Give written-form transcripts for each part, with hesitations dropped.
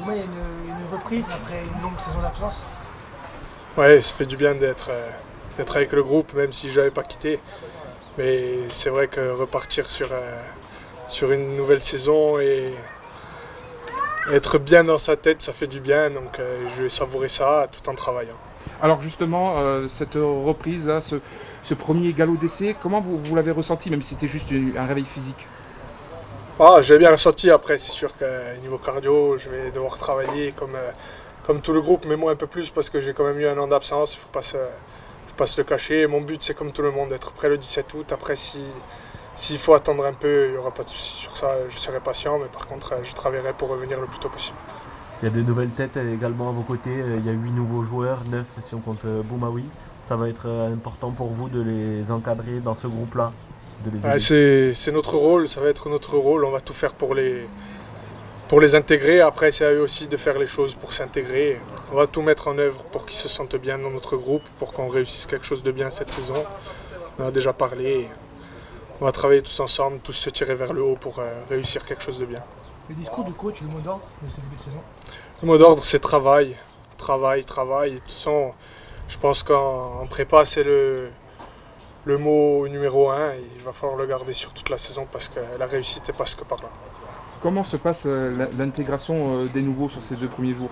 Pour moi, il y a une reprise après une longue saison d'absence. Ouais, ça fait du bien d'être avec le groupe, même si je n'avais pas quitté. Mais c'est vrai que repartir sur une nouvelle saison et être bien dans sa tête, ça fait du bien. Donc je vais savourer ça tout en travaillant. Alors justement, cette reprise, là, ce premier galop d'essai, comment vous l'avez ressenti, même si c'était juste un réveil physique? J'ai bien ressenti. Après, c'est sûr que niveau cardio, je vais devoir travailler comme tout le groupe, mais moi un peu plus parce que j'ai quand même eu un an d'absence. Il ne faut pas se le cacher. Mon but, c'est comme tout le monde, d'être prêt le 17 août. Après, s'il faut attendre un peu, il n'y aura pas de souci sur ça. Je serai patient, mais par contre, je travaillerai pour revenir le plus tôt possible. Il y a des nouvelles têtes également à vos côtés. Il y a 8 nouveaux joueurs, 9 si on compte Boumaoui. Ça va être important pour vous de les encadrer dans ce groupe-là. C'est notre rôle, ça va être notre rôle. On va tout faire pour les intégrer. Après, c'est à eux aussi de faire les choses pour s'intégrer. On va tout mettre en œuvre pour qu'ils se sentent bien dans notre groupe, pour qu'on réussisse quelque chose de bien cette saison. On en a déjà parlé. On va travailler tous ensemble, tous se tirer vers le haut pour réussir quelque chose de bien. Le discours du coach, le mot d'ordre de ce début de saison? Le mot d'ordre, c'est travail. Travail, travail. De toute façon, je pense qu'en prépa, c'est le mot numéro 1. Il va falloir le garder sur toute la saison parce que la réussite passe que par là. Comment se passe l'intégration des nouveaux sur ces 2 premiers jours?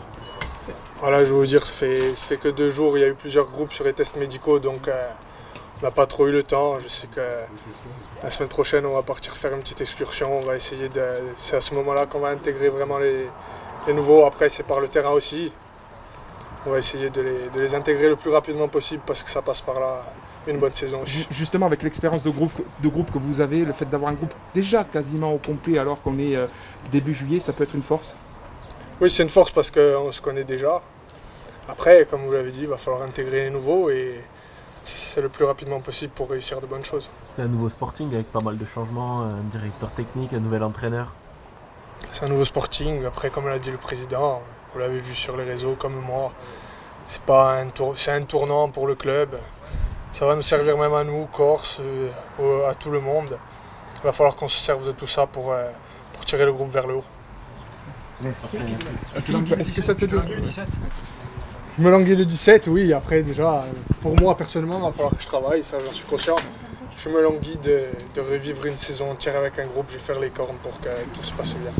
Voilà, je vais vous dire, ça fait que 2 jours. Il y a eu plusieurs groupes sur les tests médicaux, donc on n'a pas trop eu le temps. Je sais que la semaine prochaine, on va partir faire une petite excursion. On va essayer c'est à ce moment-là qu'on va intégrer vraiment les nouveaux. Après, c'est par le terrain aussi. On va essayer de les intégrer le plus rapidement possible parce que ça passe par là une bonne saison aussi. Justement, avec l'expérience de groupe que vous avez, le fait d'avoir un groupe déjà quasiment au complet alors qu'on est début juillet, ça peut être une force? Oui, c'est une force parce qu'on se connaît déjà. Après, comme vous l'avez dit, il va falloir intégrer les nouveaux et c'est le plus rapidement possible pour réussir de bonnes choses. C'est un nouveau Sporting avec pas mal de changements, un directeur technique, un nouvel entraîneur. C'est un nouveau Sporting. Après, comme l'a dit le président, vous l'avez vu sur les réseaux comme moi, c'est un tournant pour le club. Ça va nous servir même à nous, Corse, à tout le monde. Il va falloir qu'on se serve de tout ça pour tirer le groupe vers le haut. Merci. Est-ce que ça te donne le 17? Je me languis le 17, oui. Après, déjà, pour moi, personnellement, il va falloir que je travaille, ça j'en suis conscient. Je me languis de revivre une saison entière avec un groupe. Je vais faire les cornes pour que tout se passe bien.